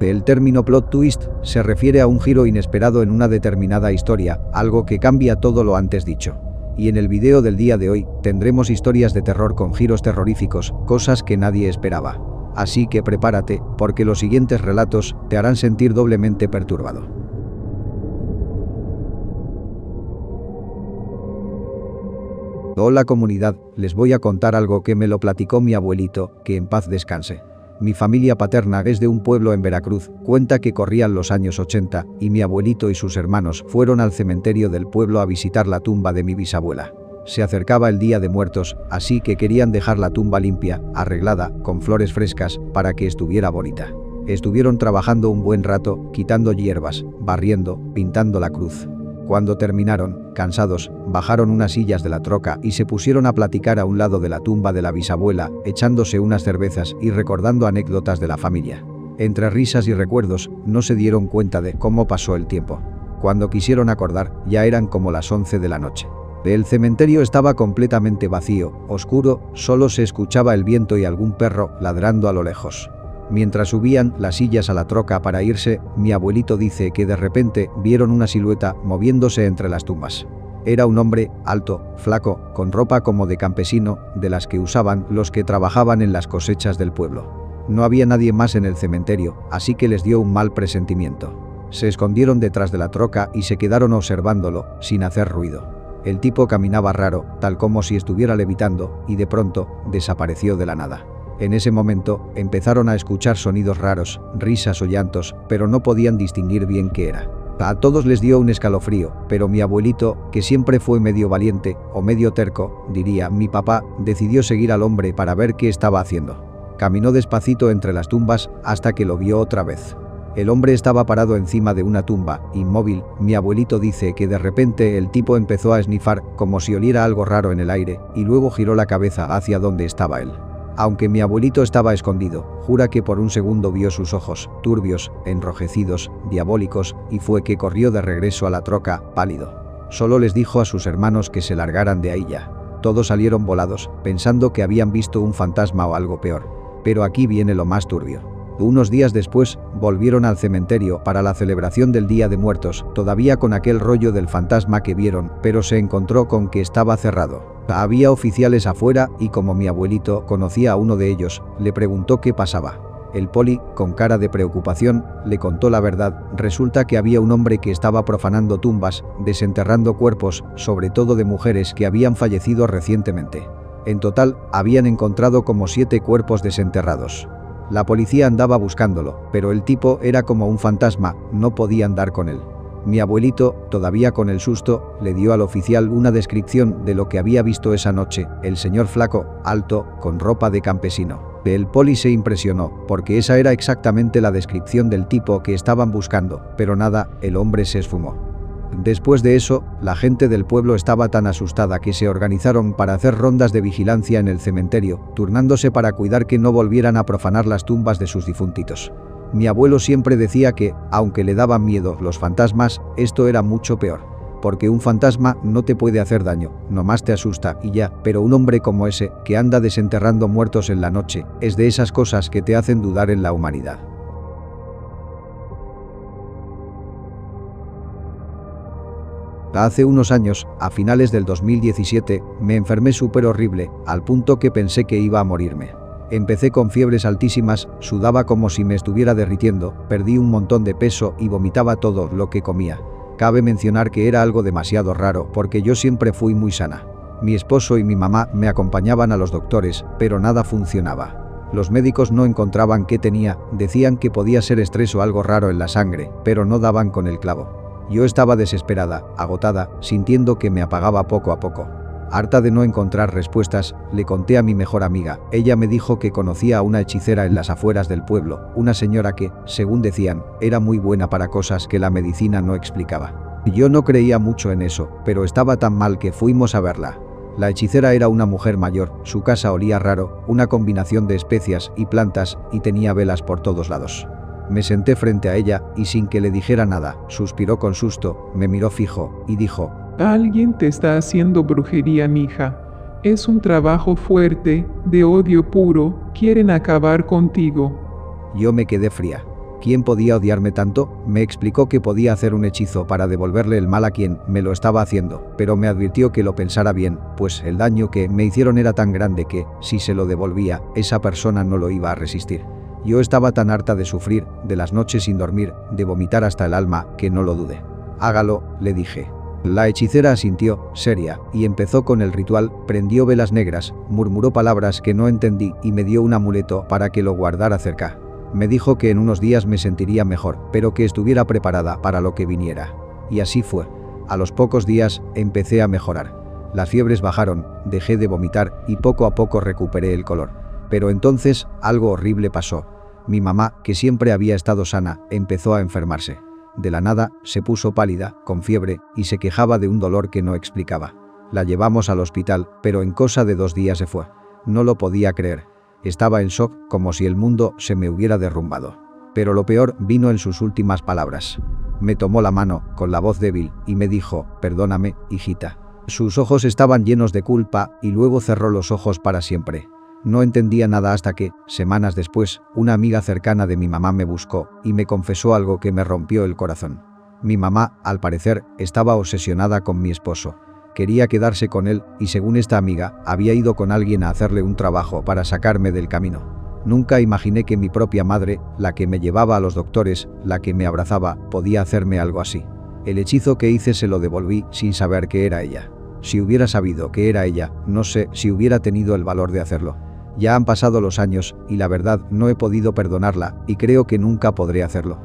El término plot twist se refiere a un giro inesperado en una determinada historia, algo que cambia todo lo antes dicho. Y en el video del día de hoy, tendremos historias de terror con giros terroríficos, cosas que nadie esperaba. Así que prepárate, porque los siguientes relatos te harán sentir doblemente perturbado. Hola comunidad, les voy a contar algo que me lo platicó mi abuelito, que en paz descanse. Mi familia paterna es de un pueblo en Veracruz, cuenta que corrían los años 80, y mi abuelito y sus hermanos fueron al cementerio del pueblo a visitar la tumba de mi bisabuela. Se acercaba el Día de Muertos, así que querían dejar la tumba limpia, arreglada, con flores frescas, para que estuviera bonita. Estuvieron trabajando un buen rato, quitando hierbas, barriendo, pintando la cruz. Cuando terminaron, cansados, bajaron unas sillas de la troca y se pusieron a platicar a un lado de la tumba de la bisabuela, echándose unas cervezas y recordando anécdotas de la familia. Entre risas y recuerdos, no se dieron cuenta de cómo pasó el tiempo. Cuando quisieron acordar, ya eran como las 11 de la noche. El cementerio estaba completamente vacío, oscuro, solo se escuchaba el viento y algún perro ladrando a lo lejos. Mientras subían las sillas a la troca para irse, mi abuelito dice que de repente vieron una silueta moviéndose entre las tumbas. Era un hombre, alto, flaco, con ropa como de campesino, de las que usaban los que trabajaban en las cosechas del pueblo. No había nadie más en el cementerio, así que les dio un mal presentimiento. Se escondieron detrás de la troca y se quedaron observándolo, sin hacer ruido. El tipo caminaba raro, tal como si estuviera levitando, y de pronto, desapareció de la nada. En ese momento, empezaron a escuchar sonidos raros, risas o llantos, pero no podían distinguir bien qué era. A todos les dio un escalofrío, pero mi abuelito, que siempre fue medio valiente, o medio terco, diría mi papá, decidió seguir al hombre para ver qué estaba haciendo. Caminó despacito entre las tumbas hasta que lo vio otra vez. El hombre estaba parado encima de una tumba, inmóvil. Mi abuelito dice que de repente el tipo empezó a esnifar, como si oliera algo raro en el aire, y luego giró la cabeza hacia donde estaba él. Aunque mi abuelito estaba escondido, jura que por un segundo vio sus ojos, turbios, enrojecidos, diabólicos, y fue que corrió de regreso a la troca, pálido. Solo les dijo a sus hermanos que se largaran de ahí ya. Todos salieron volados, pensando que habían visto un fantasma o algo peor. Pero aquí viene lo más turbio. Unos días después, volvieron al cementerio para la celebración del Día de Muertos, todavía con aquel rollo del fantasma que vieron, pero se encontró con que estaba cerrado. Había oficiales afuera y como mi abuelito conocía a uno de ellos, le preguntó qué pasaba. El poli, con cara de preocupación, le contó la verdad. Resulta que había un hombre que estaba profanando tumbas, desenterrando cuerpos, sobre todo de mujeres que habían fallecido recientemente. En total, habían encontrado como 7 cuerpos desenterrados. La policía andaba buscándolo, pero el tipo era como un fantasma, no podían dar con él. Mi abuelito, todavía con el susto, le dio al oficial una descripción de lo que había visto esa noche, el señor flaco, alto, con ropa de campesino. El poli se impresionó, porque esa era exactamente la descripción del tipo que estaban buscando, pero nada, el hombre se esfumó. Después de eso, la gente del pueblo estaba tan asustada que se organizaron para hacer rondas de vigilancia en el cementerio, turnándose para cuidar que no volvieran a profanar las tumbas de sus difuntitos. Mi abuelo siempre decía que, aunque le daban miedo los fantasmas, esto era mucho peor. Porque un fantasma no te puede hacer daño, nomás te asusta y ya, pero un hombre como ese, que anda desenterrando muertos en la noche, es de esas cosas que te hacen dudar en la humanidad. Hace unos años, a finales del 2017, me enfermé súper horrible, al punto que pensé que iba a morirme. Empecé con fiebres altísimas, sudaba como si me estuviera derritiendo, perdí un montón de peso y vomitaba todo lo que comía. Cabe mencionar que era algo demasiado raro porque yo siempre fui muy sana. Mi esposo y mi mamá me acompañaban a los doctores, pero nada funcionaba. Los médicos no encontraban qué tenía, decían que podía ser estrés o algo raro en la sangre, pero no daban con el clavo. Yo estaba desesperada, agotada, sintiendo que me apagaba poco a poco. Harta de no encontrar respuestas, le conté a mi mejor amiga. Ella me dijo que conocía a una hechicera en las afueras del pueblo, una señora que, según decían, era muy buena para cosas que la medicina no explicaba. Yo no creía mucho en eso, pero estaba tan mal que fuimos a verla. La hechicera era una mujer mayor, su casa olía raro, una combinación de especias y plantas, y tenía velas por todos lados. Me senté frente a ella y sin que le dijera nada, suspiró con susto, me miró fijo y dijo: Alguien te está haciendo brujería, mija. Es un trabajo fuerte, de odio puro, quieren acabar contigo. Yo me quedé fría. ¿Quién podía odiarme tanto? Me explicó que podía hacer un hechizo para devolverle el mal a quien me lo estaba haciendo, pero me advirtió que lo pensara bien, pues el daño que me hicieron era tan grande que, si se lo devolvía, esa persona no lo iba a resistir. Yo estaba tan harta de sufrir, de las noches sin dormir, de vomitar hasta el alma, que no lo dudé. Hágalo, le dije. La hechicera asintió, seria, y empezó con el ritual, prendió velas negras, murmuró palabras que no entendí y me dio un amuleto para que lo guardara cerca. Me dijo que en unos días me sentiría mejor, pero que estuviera preparada para lo que viniera. Y así fue. A los pocos días, empecé a mejorar. Las fiebres bajaron, dejé de vomitar y poco a poco recuperé el color. Pero entonces, algo horrible pasó. Mi mamá, que siempre había estado sana, empezó a enfermarse. De la nada, se puso pálida, con fiebre, y se quejaba de un dolor que no explicaba. La llevamos al hospital, pero en cosa de 2 días se fue. No lo podía creer. Estaba en shock, como si el mundo se me hubiera derrumbado. Pero lo peor vino en sus últimas palabras. Me tomó la mano, con la voz débil, y me dijo, perdóname, hijita. Sus ojos estaban llenos de culpa, y luego cerró los ojos para siempre. No entendía nada hasta que, semanas después, una amiga cercana de mi mamá me buscó, y me confesó algo que me rompió el corazón. Mi mamá, al parecer, estaba obsesionada con mi esposo. Quería quedarse con él y, según esta amiga, había ido con alguien a hacerle un trabajo para sacarme del camino. Nunca imaginé que mi propia madre, la que me llevaba a los doctores, la que me abrazaba, podía hacerme algo así. El hechizo que hice se lo devolví sin saber que era ella. Si hubiera sabido que era ella, no sé si hubiera tenido el valor de hacerlo. Ya han pasado los años y la verdad no he podido perdonarla y creo que nunca podré hacerlo.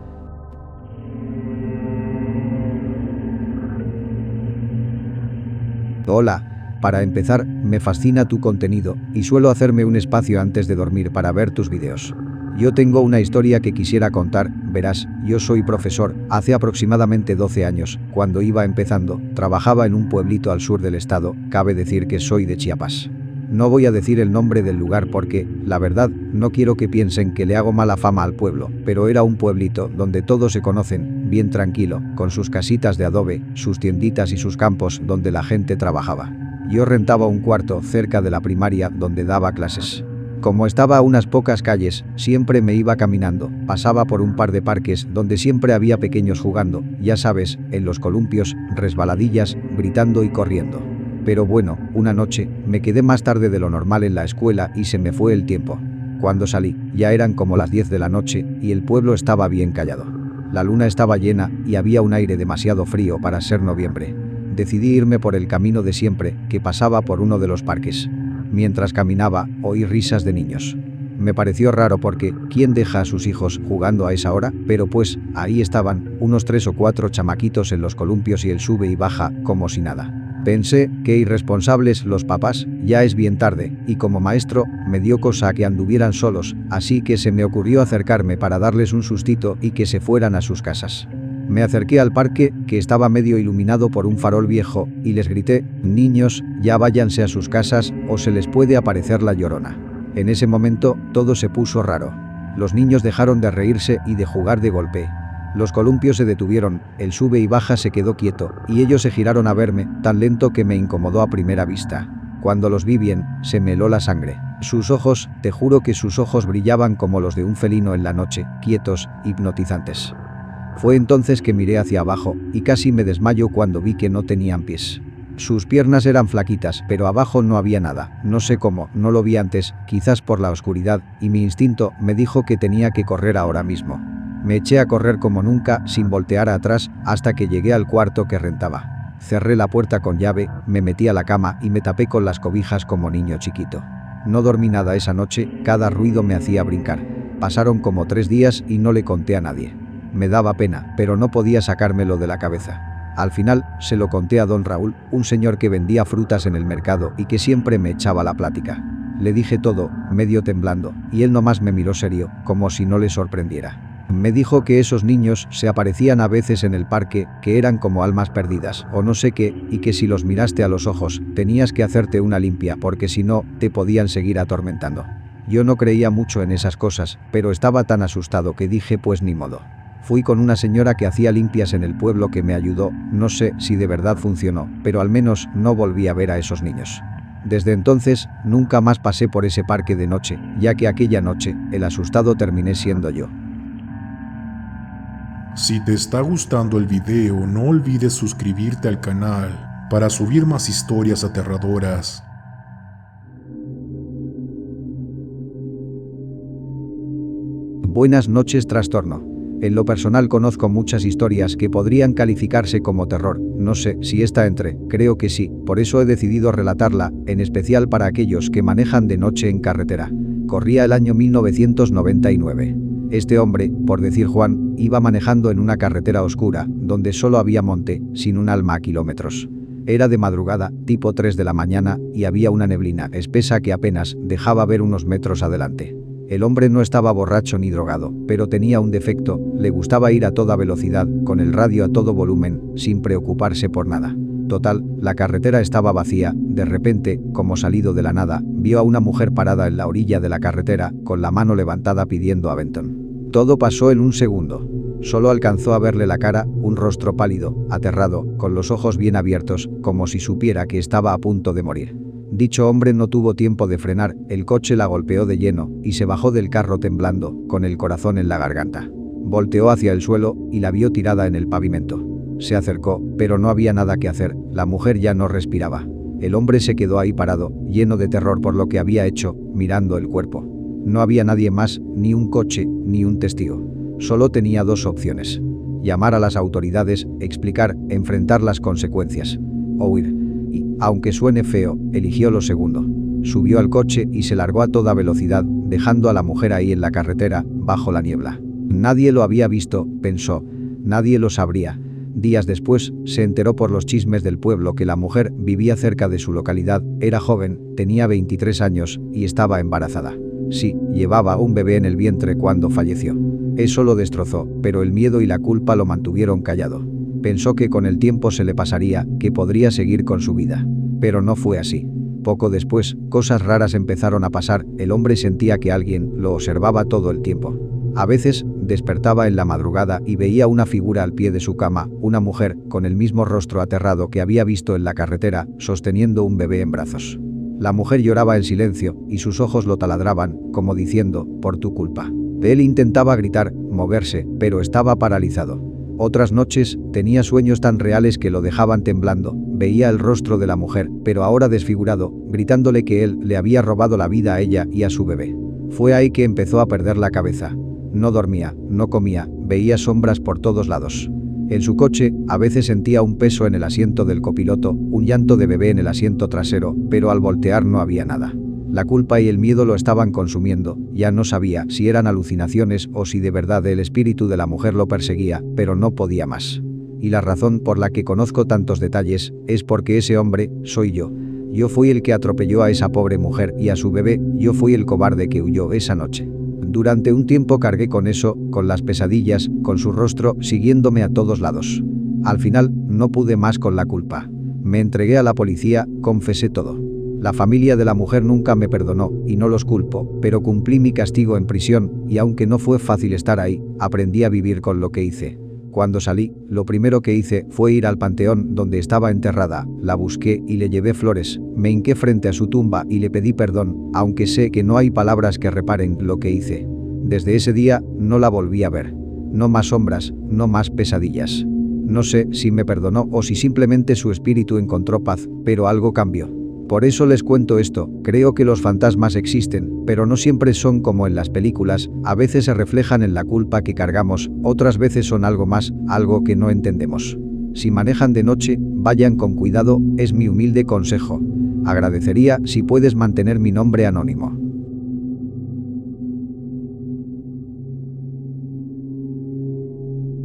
Hola, para empezar, me fascina tu contenido y suelo hacerme un espacio antes de dormir para ver tus videos. Yo tengo una historia que quisiera contar, verás, yo soy profesor, hace aproximadamente 12 años, cuando iba empezando, trabajaba en un pueblito al sur del estado, cabe decir que soy de Chiapas. No voy a decir el nombre del lugar porque, la verdad, no quiero que piensen que le hago mala fama al pueblo, pero era un pueblito donde todos se conocen, bien tranquilo, con sus casitas de adobe, sus tienditas y sus campos donde la gente trabajaba. Yo rentaba un cuarto cerca de la primaria donde daba clases. Como estaba a unas pocas calles, siempre me iba caminando, pasaba por un par de parques donde siempre había pequeños jugando, ya sabes, en los columpios, resbaladillas, gritando y corriendo. Pero bueno, una noche, me quedé más tarde de lo normal en la escuela y se me fue el tiempo. Cuando salí, ya eran como las 10 de la noche y el pueblo estaba bien callado. La luna estaba llena y había un aire demasiado frío para ser noviembre. Decidí irme por el camino de siempre, que pasaba por uno de los parques. Mientras caminaba, oí risas de niños. Me pareció raro porque, ¿quién deja a sus hijos jugando a esa hora? Pero pues, ahí estaban, unos 3 o 4 chamaquitos en los columpios y el sube y baja, como si nada. Pensé, qué irresponsables los papás, ya es bien tarde, y como maestro, me dio cosa que anduvieran solos, así que se me ocurrió acercarme para darles un sustito y que se fueran a sus casas. Me acerqué al parque, que estaba medio iluminado por un farol viejo, y les grité, niños, ya váyanse a sus casas, o se les puede aparecer la Llorona. En ese momento, todo se puso raro. Los niños dejaron de reírse y de jugar de golpe. Los columpios se detuvieron, el sube y baja se quedó quieto, y ellos se giraron a verme, tan lento que me incomodó a primera vista. Cuando los vi bien, se me heló la sangre. Sus ojos, te juro que sus ojos brillaban como los de un felino en la noche, quietos, hipnotizantes. Fue entonces que miré hacia abajo, y casi me desmayo cuando vi que no tenían pies. Sus piernas eran flaquitas, pero abajo no había nada, no sé cómo, no lo vi antes, quizás por la oscuridad, y mi instinto me dijo que tenía que correr ahora mismo. Me eché a correr como nunca, sin voltear atrás, hasta que llegué al cuarto que rentaba. Cerré la puerta con llave, me metí a la cama y me tapé con las cobijas como niño chiquito. No dormí nada esa noche, cada ruido me hacía brincar. Pasaron como 3 días y no le conté a nadie. Me daba pena, pero no podía sacármelo de la cabeza. Al final, se lo conté a don Raúl, un señor que vendía frutas en el mercado y que siempre me echaba la plática. Le dije todo, medio temblando, y él nomás me miró serio, como si no le sorprendiera. Me dijo que esos niños se aparecían a veces en el parque, que eran como almas perdidas, o no sé qué, y que si los miraste a los ojos, tenías que hacerte una limpia porque si no, te podían seguir atormentando. Yo no creía mucho en esas cosas, pero estaba tan asustado que dije pues ni modo. Fui con una señora que hacía limpias en el pueblo que me ayudó, no sé si de verdad funcionó, pero al menos no volví a ver a esos niños. Desde entonces, nunca más pasé por ese parque de noche, ya que aquella noche, el asustado terminé siendo yo. Si te está gustando el video, no olvides suscribirte al canal para subir más historias aterradoras. Buenas noches, trastorno. En lo personal conozco muchas historias que podrían calificarse como terror. No sé si esta entre, creo que sí, por eso he decidido relatarla, en especial para aquellos que manejan de noche en carretera. Corría el año 1999. Este hombre, por decir Juan, iba manejando en una carretera oscura, donde solo había monte, sin un alma a kilómetros. Era de madrugada, tipo 3 de la mañana, y había una neblina espesa que apenas dejaba ver unos metros adelante. El hombre no estaba borracho ni drogado, pero tenía un defecto: le gustaba ir a toda velocidad, con el radio a todo volumen, sin preocuparse por nada. Total, la carretera estaba vacía. De repente, como salido de la nada, vio a una mujer parada en la orilla de la carretera, con la mano levantada pidiendo aventón. Todo pasó en un segundo. Solo alcanzó a verle la cara, un rostro pálido, aterrado, con los ojos bien abiertos, como si supiera que estaba a punto de morir. Dicho hombre no tuvo tiempo de frenar, el coche la golpeó de lleno y se bajó del carro temblando, con el corazón en la garganta. Volteó hacia el suelo y la vio tirada en el pavimento. Se acercó, pero no había nada que hacer, la mujer ya no respiraba. El hombre se quedó ahí parado, lleno de terror por lo que había hecho, mirando el cuerpo. No había nadie más, ni un coche, ni un testigo. Solo tenía dos opciones: llamar a las autoridades, explicar, enfrentar las consecuencias, o huir. Y, aunque suene feo, eligió lo segundo. Subió al coche y se largó a toda velocidad, dejando a la mujer ahí en la carretera, bajo la niebla. Nadie lo había visto, pensó. Nadie lo sabría. Días después, se enteró por los chismes del pueblo que la mujer vivía cerca de su localidad, era joven, tenía 23 años y estaba embarazada. Sí, llevaba un bebé en el vientre cuando falleció. Eso lo destrozó, pero el miedo y la culpa lo mantuvieron callado. Pensó que con el tiempo se le pasaría, que podría seguir con su vida. Pero no fue así. Poco después, cosas raras empezaron a pasar. El hombre sentía que alguien lo observaba todo el tiempo. A veces, despertaba en la madrugada y veía una figura al pie de su cama, una mujer, con el mismo rostro aterrado que había visto en la carretera, sosteniendo un bebé en brazos. La mujer lloraba en silencio, y sus ojos lo taladraban, como diciendo: por tu culpa. Él intentaba gritar, moverse, pero estaba paralizado. Otras noches, tenía sueños tan reales que lo dejaban temblando. Veía el rostro de la mujer, pero ahora desfigurado, gritándole que él le había robado la vida a ella y a su bebé. Fue ahí que empezó a perder la cabeza. No dormía, no comía, veía sombras por todos lados. En su coche, a veces sentía un peso en el asiento del copiloto, un llanto de bebé en el asiento trasero, pero al voltear no había nada. La culpa y el miedo lo estaban consumiendo, ya no sabía si eran alucinaciones o si de verdad el espíritu de la mujer lo perseguía, pero no podía más. Y la razón por la que conozco tantos detalles es porque ese hombre soy yo. Yo fui el que atropelló a esa pobre mujer y a su bebé, yo fui el cobarde que huyó esa noche. Durante un tiempo cargué con eso, con las pesadillas, con su rostro siguiéndome a todos lados. Al final, no pude más con la culpa. Me entregué a la policía, confesé todo. La familia de la mujer nunca me perdonó, y no los culpo, pero cumplí mi castigo en prisión, y aunque no fue fácil estar ahí, aprendí a vivir con lo que hice. Cuando salí, lo primero que hice fue ir al panteón donde estaba enterrada, la busqué y le llevé flores, me hinqué frente a su tumba y le pedí perdón, aunque sé que no hay palabras que reparen lo que hice. Desde ese día, no la volví a ver. No más sombras, no más pesadillas. No sé si me perdonó o si simplemente su espíritu encontró paz, pero algo cambió. Por eso les cuento esto. Creo que los fantasmas existen, pero no siempre son como en las películas, a veces se reflejan en la culpa que cargamos, otras veces son algo más, algo que no entendemos. Si manejan de noche, vayan con cuidado, es mi humilde consejo. Agradecería si puedes mantener mi nombre anónimo.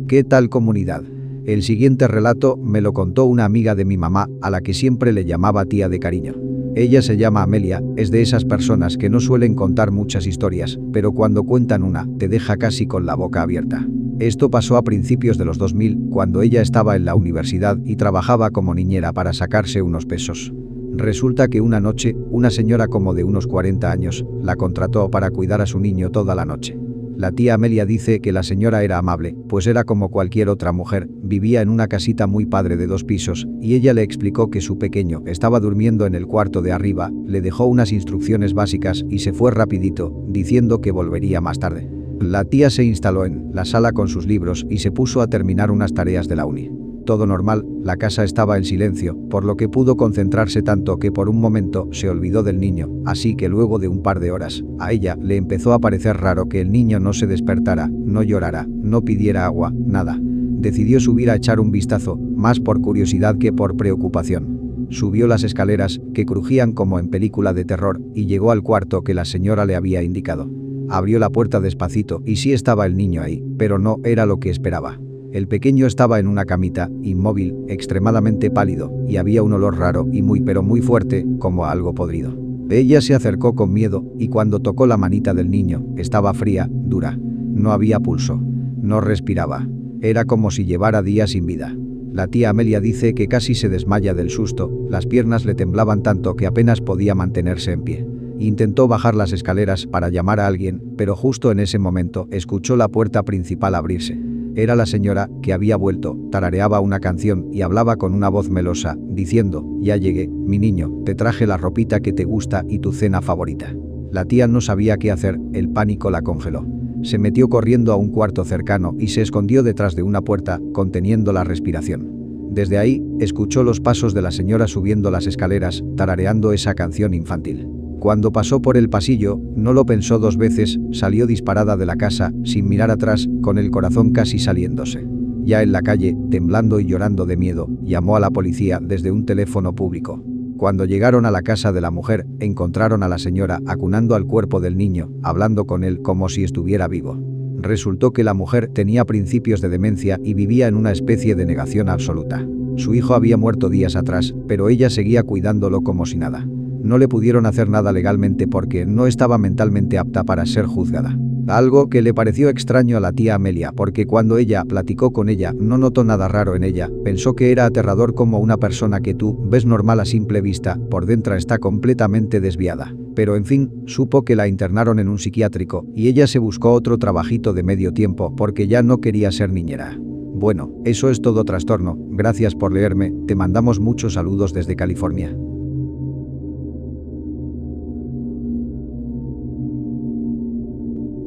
¿Qué tal, comunidad? El siguiente relato me lo contó una amiga de mi mamá, a la que siempre le llamaba tía de cariño. Ella se llama Amelia, es de esas personas que no suelen contar muchas historias, pero cuando cuentan una, te deja casi con la boca abierta. Esto pasó a principios de los 2000, cuando ella estaba en la universidad y trabajaba como niñera para sacarse unos pesos. Resulta que una noche, una señora como de unos 40 años, la contrató para cuidar a su niño toda la noche. La tía Amelia dice que la señora era amable, pues era como cualquier otra mujer, vivía en una casita muy padre de 2 pisos, y ella le explicó que su pequeño estaba durmiendo en el cuarto de arriba, le dejó unas instrucciones básicas y se fue rapidito, diciendo que volvería más tarde. La tía se instaló en la sala con sus libros y se puso a terminar unas tareas de la uni. Todo normal, la casa estaba en silencio, por lo que pudo concentrarse tanto que por un momento se olvidó del niño, así que luego de un par de horas, a ella le empezó a parecer raro que el niño no se despertara, no llorara, no pidiera agua, nada. Decidió subir a echar un vistazo, más por curiosidad que por preocupación. Subió las escaleras, que crujían como en película de terror, y llegó al cuarto que la señora le había indicado. Abrió la puerta despacito y sí estaba el niño ahí, pero no era lo que esperaba. El pequeño estaba en una camita, inmóvil, extremadamente pálido, y había un olor raro y muy fuerte, como a algo podrido. Ella se acercó con miedo, y cuando tocó la manita del niño, estaba fría, dura. No había pulso. No respiraba. Era como si llevara días sin vida. La tía Amelia dice que casi se desmaya del susto, las piernas le temblaban tanto que apenas podía mantenerse en pie. Intentó bajar las escaleras para llamar a alguien, pero justo en ese momento escuchó la puerta principal abrirse. Era la señora, que había vuelto, tarareaba una canción y hablaba con una voz melosa, diciendo: «Ya llegué, mi niño, te traje la ropita que te gusta y tu cena favorita». La tía no sabía qué hacer, el pánico la congeló. Se metió corriendo a un cuarto cercano y se escondió detrás de una puerta, conteniendo la respiración. Desde ahí, escuchó los pasos de la señora subiendo las escaleras, tarareando esa canción infantil. Cuando pasó por el pasillo, no lo pensó dos veces, salió disparada de la casa, sin mirar atrás, con el corazón casi saliéndose. Ya en la calle, temblando y llorando de miedo, llamó a la policía desde un teléfono público. Cuando llegaron a la casa de la mujer, encontraron a la señora acunando al cuerpo del niño, hablando con él como si estuviera vivo. Resultó que la mujer tenía principios de demencia y vivía en una especie de negación absoluta. Su hijo había muerto días atrás, pero ella seguía cuidándolo como si nada. No le pudieron hacer nada legalmente porque no estaba mentalmente apta para ser juzgada. Algo que le pareció extraño a la tía Amelia porque cuando ella platicó con ella no notó nada raro en ella, pensó que era aterrador como una persona que tú ves normal a simple vista, por dentro está completamente desviada. Pero en fin, supo que la internaron en un psiquiátrico y ella se buscó otro trabajito de medio tiempo porque ya no quería ser niñera. Bueno, eso es todo trastorno, gracias por leerme, te mandamos muchos saludos desde California.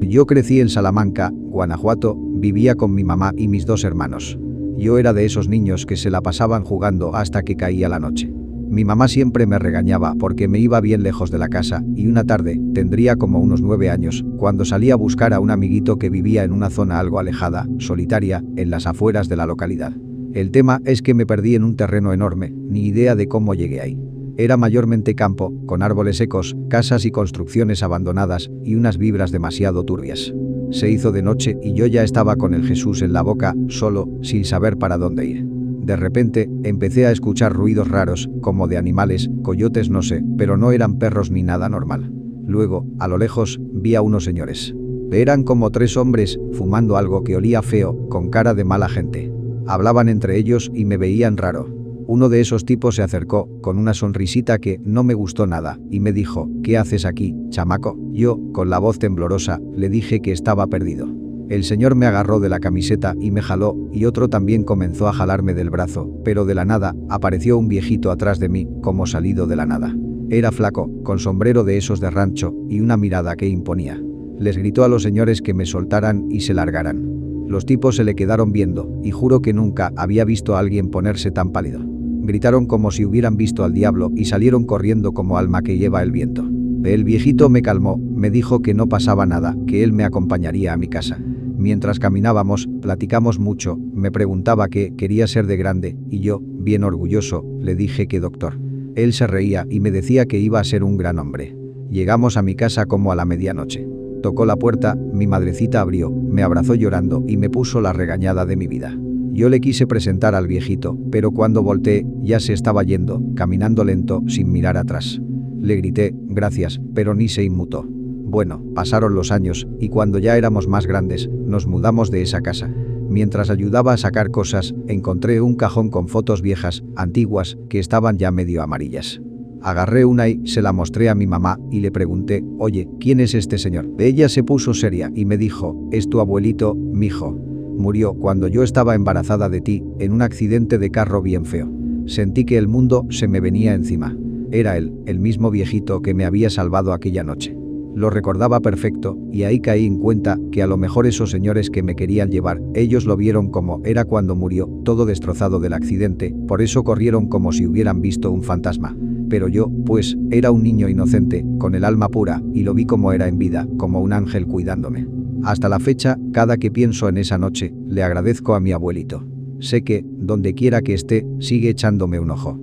Yo crecí en Salamanca, Guanajuato, vivía con mi mamá y mis dos hermanos. Yo era de esos niños que se la pasaban jugando hasta que caía la noche. Mi mamá siempre me regañaba porque me iba bien lejos de la casa y una tarde, tendría como unos 9 años, cuando salí a buscar a un amiguito que vivía en una zona algo alejada, solitaria, en las afueras de la localidad. El tema es que me perdí en un terreno enorme, ni idea de cómo llegué ahí. Era mayormente campo, con árboles secos, casas y construcciones abandonadas y unas vibras demasiado turbias. Se hizo de noche y yo ya estaba con el Jesús en la boca, solo, sin saber para dónde ir. De repente, empecé a escuchar ruidos raros, como de animales, coyotes no sé, pero no eran perros ni nada normal. Luego, a lo lejos, vi a unos señores. Eran como 3 hombres, fumando algo que olía feo, con cara de mala gente. Hablaban entre ellos y me veían raro. Uno de esos tipos se acercó, con una sonrisita que no me gustó nada, y me dijo: «¿Qué haces aquí, chamaco?». Yo, con la voz temblorosa, le dije que estaba perdido. El señor me agarró de la camiseta y me jaló, y otro también comenzó a jalarme del brazo, pero de la nada, apareció un viejito atrás de mí, como salido de la nada. Era flaco, con sombrero de esos de rancho, y una mirada que imponía. Les gritó a los señores que me soltaran y se largaran. Los tipos se le quedaron viendo, y juro que nunca había visto a alguien ponerse tan pálido. Gritaron como si hubieran visto al diablo y salieron corriendo como alma que lleva el viento. El viejito me calmó, me dijo que no pasaba nada, que él me acompañaría a mi casa. Mientras caminábamos, platicamos mucho, me preguntaba qué quería ser de grande, y yo, bien orgulloso, le dije que doctor. Él se reía y me decía que iba a ser un gran hombre. Llegamos a mi casa como a la medianoche. Tocó la puerta, mi madrecita abrió, me abrazó llorando y me puso la regañada de mi vida. Yo le quise presentar al viejito, pero cuando volteé, ya se estaba yendo, caminando lento, sin mirar atrás. Le grité: «Gracias», pero ni se inmutó. Bueno, pasaron los años, y cuando ya éramos más grandes, nos mudamos de esa casa. Mientras ayudaba a sacar cosas, encontré un cajón con fotos viejas, antiguas, que estaban ya medio amarillas. Agarré una y se la mostré a mi mamá y le pregunté: «Oye, ¿quién es este señor?». Ella se puso seria y me dijo: «Es tu abuelito, mijo. Murió cuando yo estaba embarazada de ti, en un accidente de carro bien feo. Sentí que el mundo se me venía encima. Era él, el mismo viejito que me había salvado aquella noche». Lo recordaba perfecto, y ahí caí en cuenta que a lo mejor esos señores que me querían llevar, ellos lo vieron como era cuando murió, todo destrozado del accidente, por eso corrieron como si hubieran visto un fantasma. Pero yo, pues, era un niño inocente, con el alma pura, y lo vi como era en vida, como un ángel cuidándome. Hasta la fecha, cada que pienso en esa noche, le agradezco a mi abuelito. Sé que, donde quiera que esté, sigue echándome un ojo.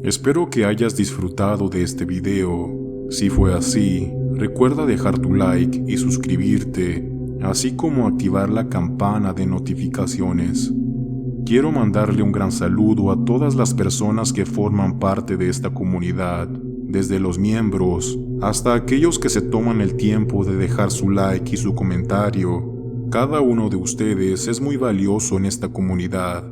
Espero que hayas disfrutado de este video. Si fue así, recuerda dejar tu like y suscribirte, así como activar la campana de notificaciones. Quiero mandarle un gran saludo a todas las personas que forman parte de esta comunidad, desde los miembros hasta aquellos que se toman el tiempo de dejar su like y su comentario. Cada uno de ustedes es muy valioso en esta comunidad,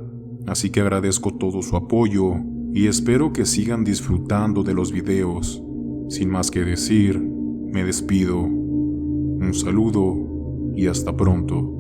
así que agradezco todo su apoyo y espero que sigan disfrutando de los videos. Sin más que decir, me despido. Un saludo y hasta pronto.